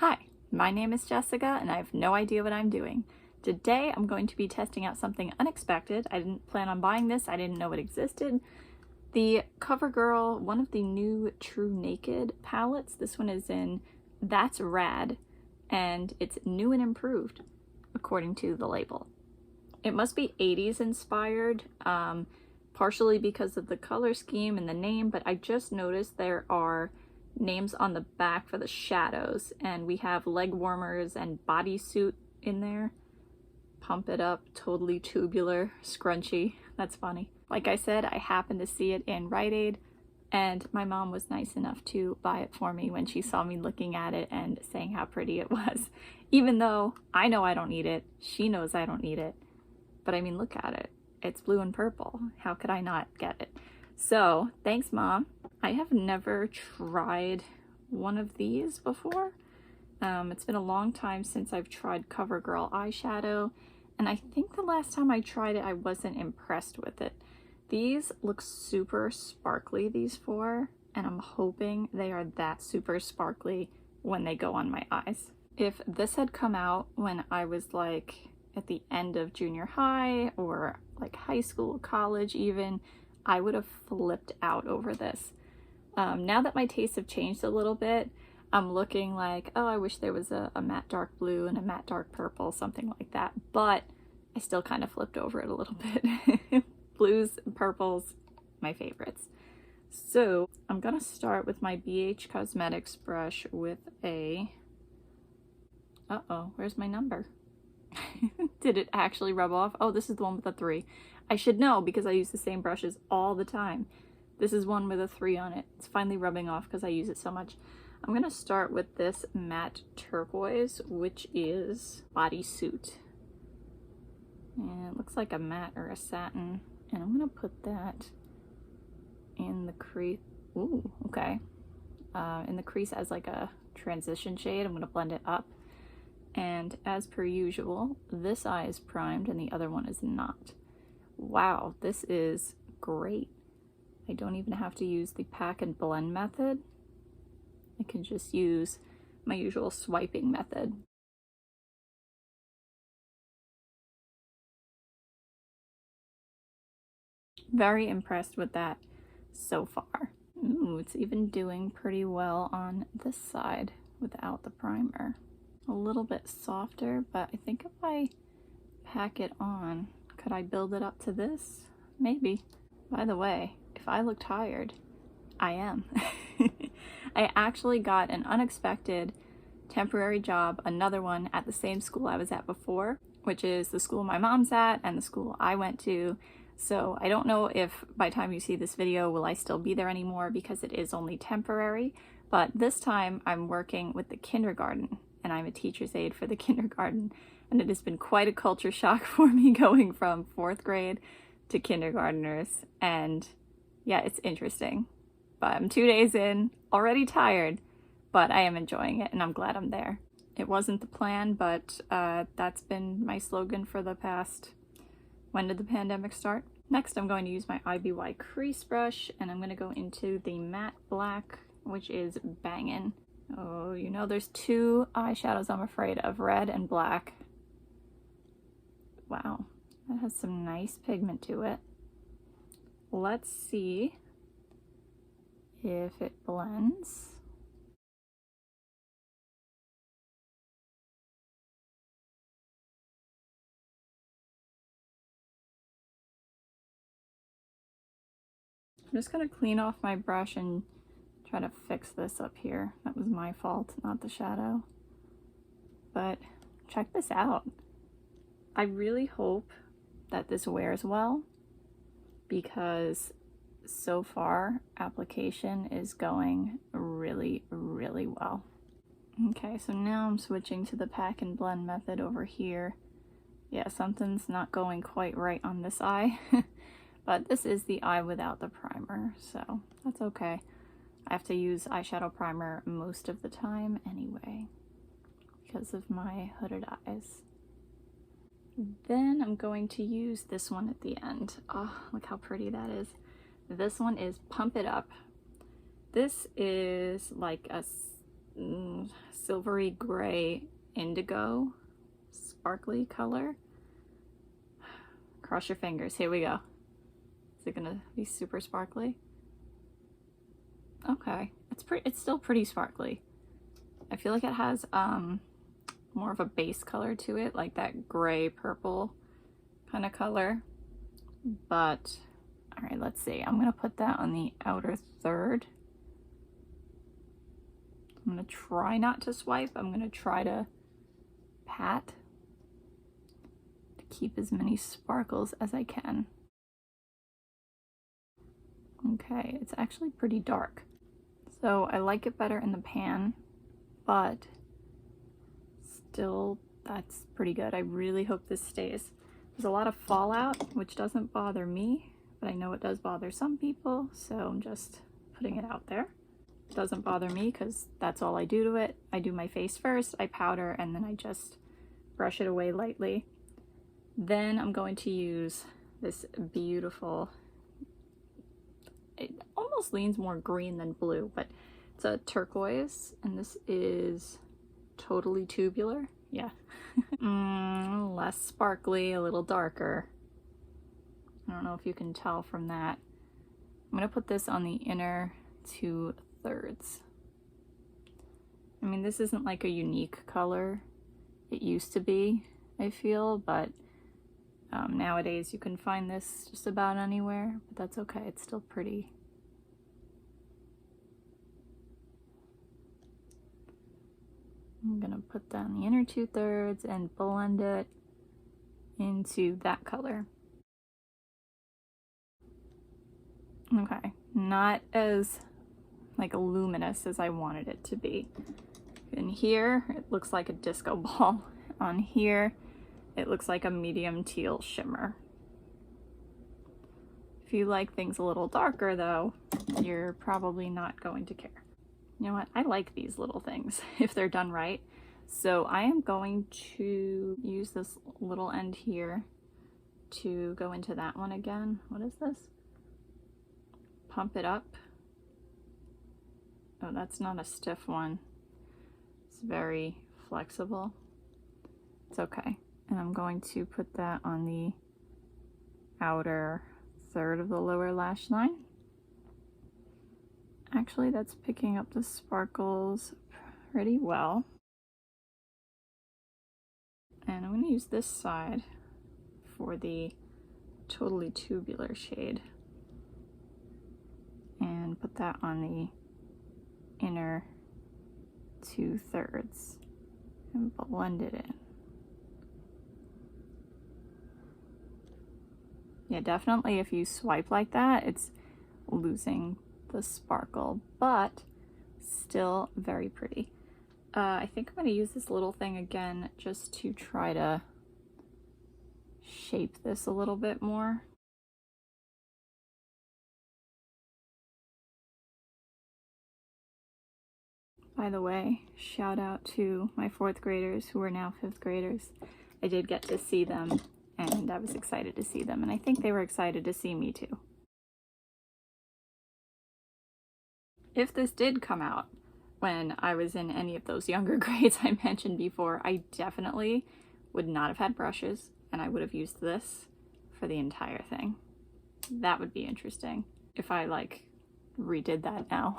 Hi, my name is Jessica and I have no idea what I'm doing. Today I'm going to be testing out something unexpected. I didn't plan on buying this, I didn't know it existed. The CoverGirl, one of the new TruNaked palettes. This one is in That's Rad and it's new and improved according to the label. It must be 80s inspired, partially because of the color scheme and the name, but I just noticed there are names on the back for the shadows, and we have leg warmers and bodysuit in there. Pump it up, totally tubular, scrunchy. That's funny. Like I said, I happened to see it in Rite Aid, and my mom was nice enough to buy it for me when she saw me looking at it and saying how pretty it was. Even though I know I don't need it, she knows I don't need it. But I mean, look at it. It's blue and purple. How could I not get it? So, thanks, Mom. I have never tried one of these before. It's been a long time since I've tried CoverGirl eyeshadow, and I think the last time I tried it, I wasn't impressed with it. These look super sparkly, these four, and I'm hoping they are that super sparkly when they go on my eyes. If this had come out when I was like at the end of junior high or like high school, college even, I would have flipped out over this. Now that my tastes have changed a little bit, I'm looking like, oh, I wish there was a matte dark blue and a matte dark purple, something like that. But I still kind of flipped over it a little bit. Blues and purples, my favorites. So I'm gonna start with my BH Cosmetics brush with a, uh-oh, where's my number? Did it actually rub off? Oh, this is the one with a 3. I should know because I use the same brushes all the time. This is one with a 3 on it. It's finally rubbing off because I use it so much. I'm going to start with this matte turquoise, which is bodysuit. And it looks like a matte or a satin. And I'm going to put that in the crease. Ooh, okay. In the crease as like a transition shade. I'm going to blend it up. And as per usual, this eye is primed and the other one is not. Wow, this is great. I don't even have to use the pack and blend method. I can just use my usual swiping method. Very impressed with that so far. Ooh, it's even doing pretty well on this side without the primer. A little bit softer, but I think if I pack it on, could I build it up to this? Maybe. By the way, if I look tired, I am. I actually got an unexpected temporary job, another one at the same school I was at before, which is the school my mom's at and the school I went to. So I don't know if by the time you see this video, will I still be there anymore because it is only temporary. But this time I'm working with the kindergarten and I'm a teacher's aide for the kindergarten. And it has been quite a culture shock for me going from 4th grade to kindergartners. And yeah, it's interesting. But I'm 2 days in, already tired, but I am enjoying it and I'm glad I'm there. It wasn't the plan, but that's been my slogan for the past, when did the pandemic start? Next, I'm going to use my IBY crease brush and I'm going to go into the matte black, which is bangin'. Oh, you know, there's 2 eyeshadows I'm afraid of, red and black. Wow, that has some nice pigment to it. Let's see if it blends. I'm just gonna clean off my brush and try to fix this up here. That was my fault, not the shadow. But check this out. I really hope that this wears well because so far application is going really, really well. Okay, so now I'm switching to the pack and blend method over here. Yeah, something's not going quite right on this eye. But this is the eye without the primer, so that's okay. I have to use eyeshadow primer most of the time anyway, because of my hooded eyes. Then I'm going to use this one at the end. Oh, look how pretty that is. This one is Pump It Up. This is like a silvery gray indigo sparkly color. Cross your fingers. Here we go. Is it gonna be super sparkly? Okay, it's still pretty sparkly. I feel like it has more of a base color to it, like that gray purple kind of color. But all right, let's see. I'm gonna put that on the outer third. I'm gonna try not to swipe. I'm gonna try to pat to keep as many sparkles as I can. Okay, it's actually pretty dark. So I like it better in the pan, but still that's pretty good. I really hope this stays. There's a lot of fallout, which doesn't bother me, but I know it does bother some people, so I'm just putting it out there. It doesn't bother me because that's all I do to it. I do my face first, I powder, and then I just brush it away lightly. Then I'm going to use this beautiful, it almost leans more green than blue, but it's a turquoise, and this is Totally Tubular. Yeah. Less sparkly, a little darker. I don't know if you can tell from that. I'm gonna put this on the inner 2/3. I mean, this isn't like a unique color. It used to be, I feel, but nowadays you can find this just about anywhere, but that's okay, it's still pretty. I'm gonna put down the inner 2/3 and blend it into that color. Okay, not as like luminous as I wanted it to be. In here, it looks like a disco ball. On here, it looks like a medium teal shimmer. If you like things a little darker though, you're probably not going to care. You know what? I like these little things if they're done right. So I am going to use this little end here to go into that one again. What is this? Pump it up. Oh, that's not a stiff one. It's very flexible. It's okay. And I'm going to put that on the outer third of the lower lash line. Actually, that's picking up the sparkles pretty well. And I'm going to use this side for the Totally Tubular shade. And put that on the inner 2/3 and blend it in. Yeah, definitely if you swipe like that, it's losing the sparkle, but still very pretty. I think I'm going to use this little thing again just to try to shape this a little bit more. By the way, shout out to my 4th graders who are now 5th graders. I did get to see them and I was excited to see them, and I think they were excited to see me too. If this did come out when I was in any of those younger grades I mentioned before, I definitely would not have had brushes and I would have used this for the entire thing. That would be interesting if I like redid that now.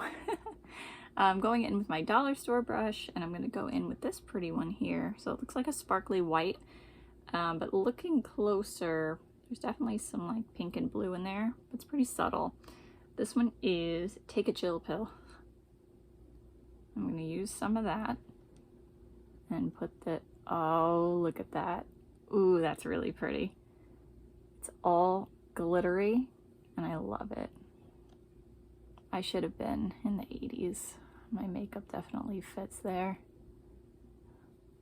I'm going in with my dollar store brush, and I'm going to go in with this pretty one here. So it looks like a sparkly white, but looking closer, there's definitely some like pink and blue in there. It's pretty subtle. This one is Take a Chill Pill. I'm going to use some of that and put the, oh, look at that. Ooh, that's really pretty. It's all glittery and I love it. I should have been in the 80s. My makeup definitely fits there.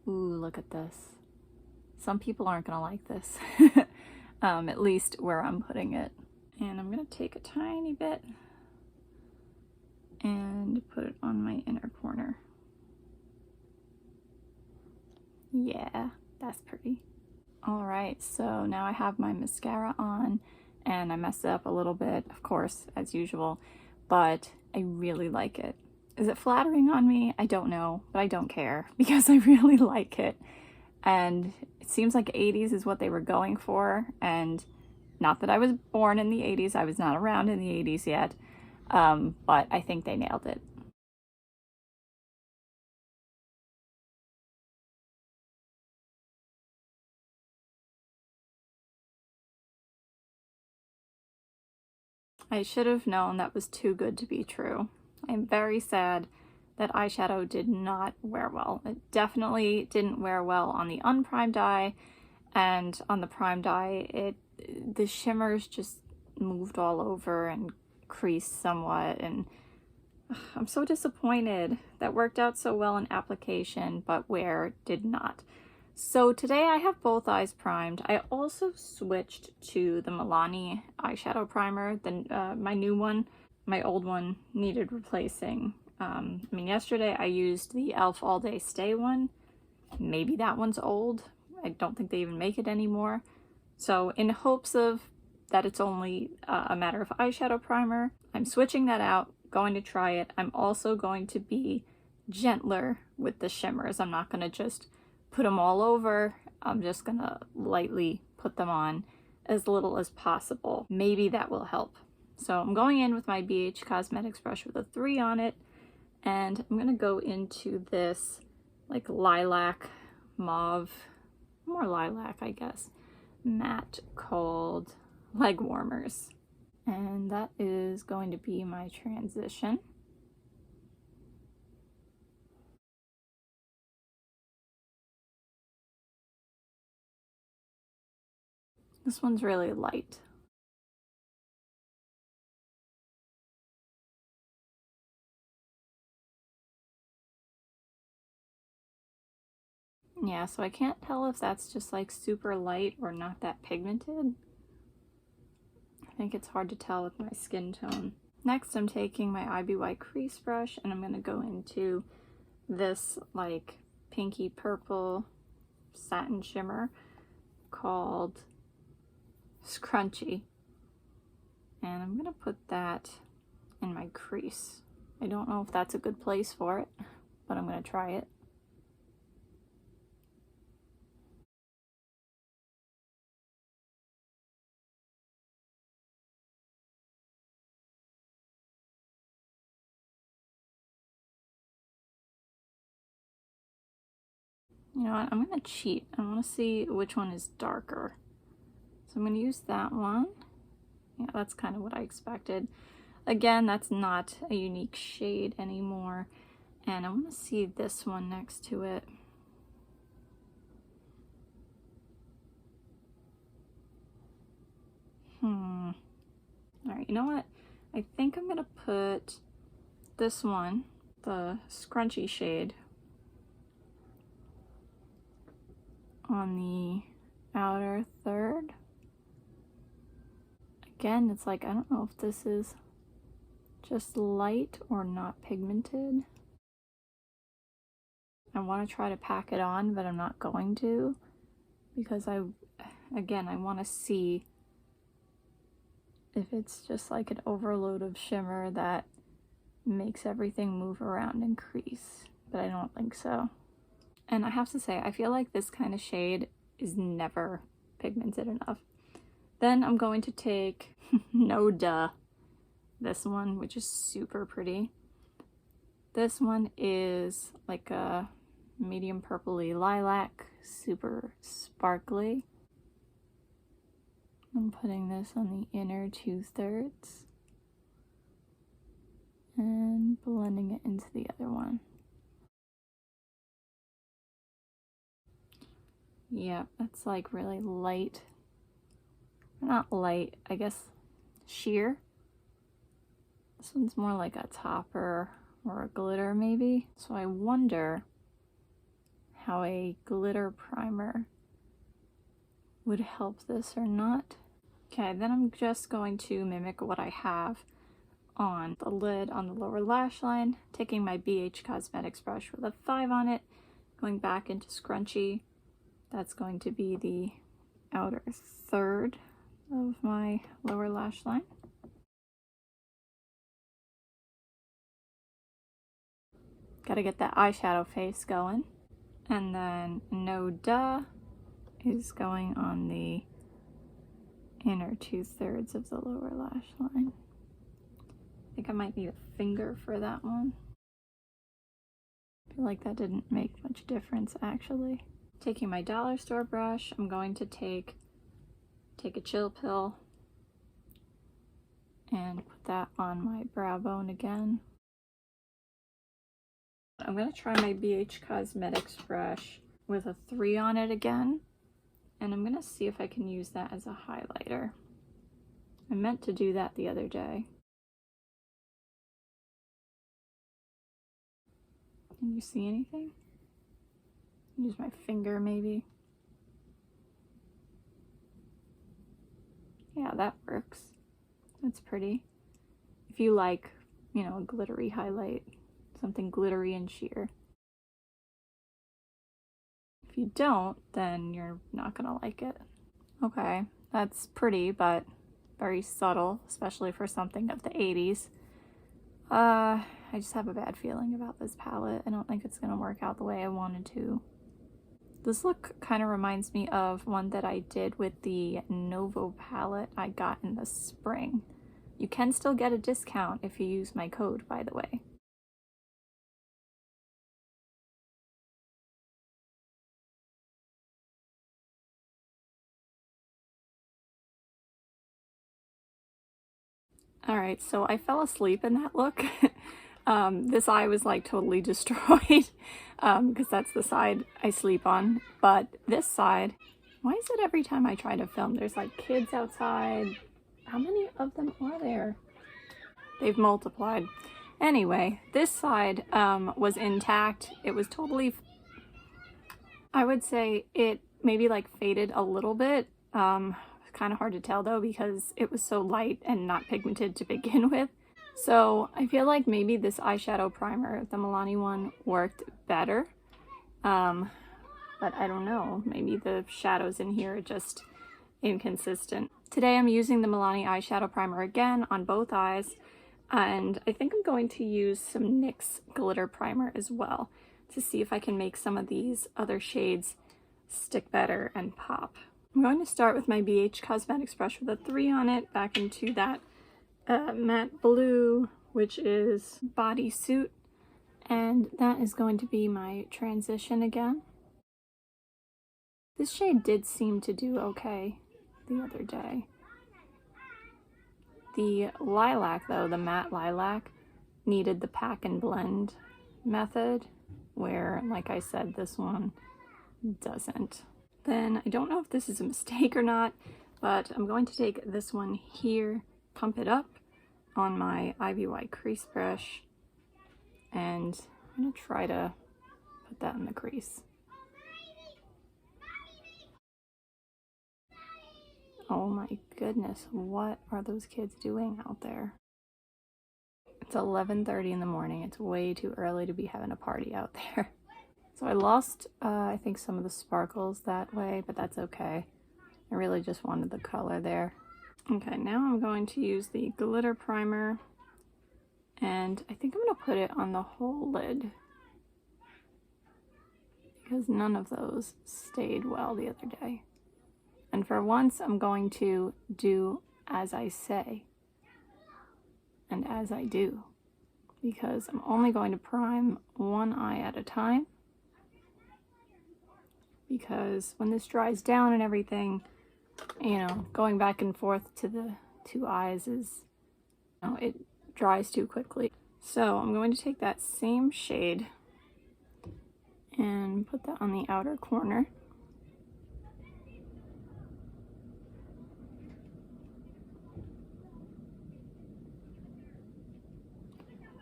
Ooh, look at this. Some people aren't gonna like this. At least where I'm putting it. And I'm gonna take a tiny bit and put it on my inner corner. Yeah, that's pretty. All right, so now I have my mascara on and I messed it up a little bit, of course, as usual, but I really like it. Is it flattering on me? I don't know, but I don't care because I really like it. And it seems like 80s is what they were going for. And not that I was born in the 80s, I was not around in the 80s yet, but I think they nailed it. I should have known that was too good to be true. I'm very sad that eyeshadow did not wear well. It definitely didn't wear well on the unprimed eye, and on the primed eye, the shimmers just moved all over and creased somewhat, and I'm so disappointed. That worked out so well in application, but wear did not. So today I have both eyes primed. I also switched to the Milani eyeshadow primer, my new one. My old one needed replacing. I mean, yesterday I used the e.l.f. All Day Stay one. Maybe that one's old. I don't think they even make it anymore. So in hopes of that it's only a matter of eyeshadow primer, I'm switching that out, going to try it. I'm also going to be gentler with the shimmers. I'm not going to just put them all over. I'm just going to lightly put them on as little as possible. Maybe that will help. So I'm going in with my BH Cosmetics brush with a 3 on it, and I'm going to go into this like lilac mauve, more lilac I guess, matte called Leg Warmers. And that is going to be my transition. This one's really light. Yeah, so I can't tell if that's just like super light or not that pigmented. I think it's hard to tell with my skin tone. Next, I'm taking my IBY crease brush and I'm going to go into this like pinky purple satin shimmer called Scrunchy. And I'm going to put that in my crease. I don't know if that's a good place for it, but I'm going to try it. You know what, I'm going to cheat. I want to see which one is darker. So I'm going to use that one. Yeah, that's kind of what I expected. Again, that's not a unique shade anymore. And I want to see this one next to it. Alright, you know what? I think I'm going to put this one, the Scrunchy shade, on the outer third. Again, it's like, I don't know if this is just light or not pigmented. I want to try to pack it on, but I'm not going to, because I want to see if it's just like an overload of shimmer that makes everything move around and crease, but I don't think so. And I have to say, I feel like this kind of shade is never pigmented enough. Then I'm going to take, no duh, this one, which is super pretty. This one is like a medium purpley lilac, super sparkly. I'm putting this on the inner 2/3 and blending it into the other one. Yeah, that's like really light. Not light, I guess sheer. This one's more like a topper or a glitter maybe. So I wonder how a glitter primer would help this or not. Okay, then I'm just going to mimic what I have on the lid on the lower lash line, taking my BH Cosmetics brush with a 5 on it, going back into Scrunchy. That's going to be the outer third of my lower lash line. Gotta get that eyeshadow face going. And then No Duh is going on the inner 2/3 of the lower lash line. I think I might need a finger for that one. I feel like that didn't make much difference actually. Taking my dollar store brush, I'm going to take a chill pill and put that on my brow bone again. I'm going to try my BH Cosmetics brush with a 3 on it again, and I'm going to see if I can use that as a highlighter. I meant to do that the other day. Can you see anything? Use my finger maybe. Yeah, that works. That's pretty. If you like, you know, a glittery highlight, something glittery and sheer. If you don't, then you're not gonna like it. Okay, that's pretty, but very subtle, especially for something of the 80s. I just have a bad feeling about this palette. I don't think it's gonna work out the way I wanted to. This look kind of reminds me of one that I did with the Novo palette I got in the spring. You can still get a discount if you use my code, by the way. Alright, so I fell asleep in that look. This eye was like totally destroyed because that's the side I sleep on. But this side, why is it every time I try to film there's like kids outside? How many of them are there? They've multiplied. Anyway, this side was intact. It was totally, I would say it maybe like faded a little bit. Kind of hard to tell though because it was so light and not pigmented to begin with. So I feel like maybe this eyeshadow primer, the Milani one, worked better. But I don't know, maybe the shadows in here are just inconsistent. Today I'm using the Milani eyeshadow primer again on both eyes, and I think I'm going to use some NYX glitter primer as well to see if I can make some of these other shades stick better and pop. I'm going to start with my BH Cosmetics brush with a 3 on it, back into that matte blue, which is Bodysuit, and that is going to be my transition again. This shade did seem to do okay the other day. The lilac though, the matte lilac, needed the pack and blend method, where, like I said, this one doesn't. Then, I don't know if this is a mistake or not, but I'm going to take this one here, pump it up on my Ivy White crease brush, and I'm going to try to put that in the crease. Oh my goodness, what are those kids doing out there? It's 11:30 in the morning. It's way too early to be having a party out there. So I lost, I think, some of the sparkles that way, but that's okay. I really just wanted the color there. Okay, now I'm going to use the glitter primer, and I think I'm going to put it on the whole lid because none of those stayed well the other day. And for once, I'm going to do as I say and as I do, because I'm only going to prime one eye at a time, because when this dries down and everything, you know, going back and forth to the two eyes is, you know, it dries too quickly. So I'm going to take that same shade and put that on the outer corner.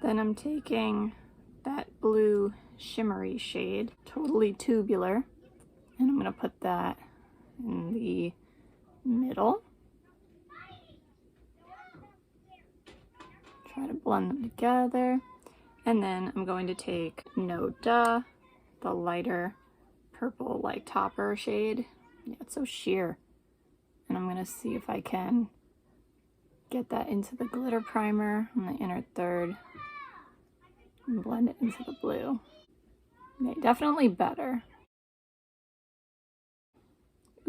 Then I'm taking that blue shimmery shade, totally tubular, and I'm going to put that in the middle. Try to blend them together. And then I'm going to take No Duh, the lighter purple like topper shade. Yeah, it's so sheer. And I'm going to see if I can get that into the glitter primer on the inner third. and blend it into the blue. Okay, definitely better.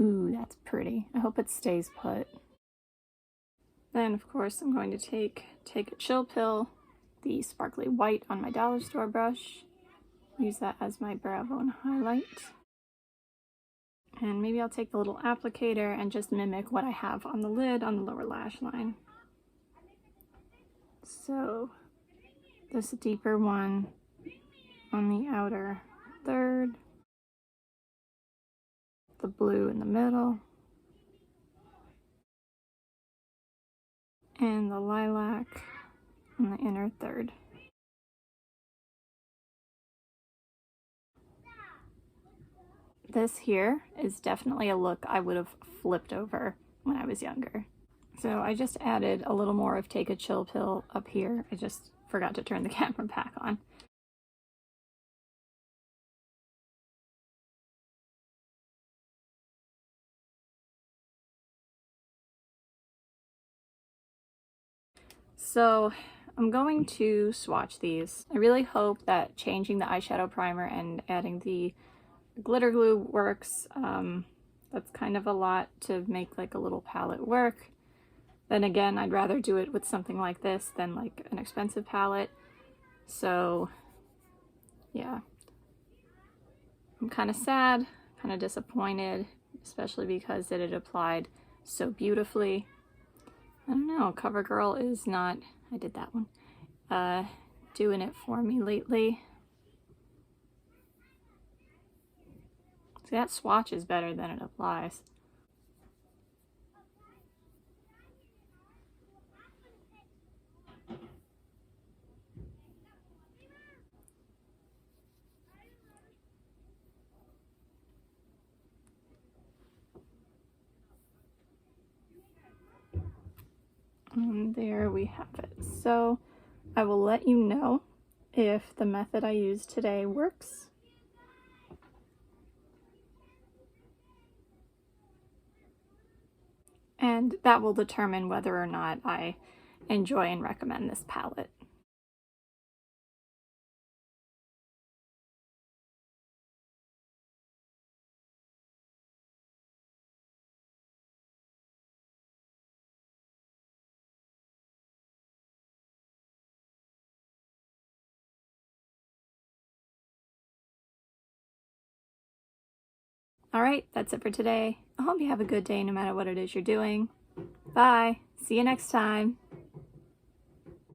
Ooh, that's pretty. I hope it stays put. Then, of course, I'm going to take a Chill Pill, the sparkly white on my dollar store brush. Use that as my brow bone highlight. And maybe I'll take the little applicator and just mimic what I have on the lid on the lower lash line. So, this deeper one on the outer third, the blue in the middle, and the lilac in the inner third. This here is definitely a look I would have flipped over when I was younger. So I just added a little more of Take a Chill Pill up here. I just forgot to turn the camera back on. So I'm going to swatch these. I really hope that changing the eyeshadow primer and adding the glitter glue works. That's kind of a lot to make like a little palette work. Then again, I'd rather do it with something like this than like an expensive palette. So yeah, I'm kind of sad, kind of disappointed, especially because it had applied so beautifully. I don't know, CoverGirl is not, I did that one, doing it for me lately. See, that swatch is better than it applies. And there we have it. So I will let you know if the method I used today works. And that will determine whether or not I enjoy and recommend this palette. Alright, that's it for today. I hope you have a good day no matter what it is you're doing. Bye! See you next time!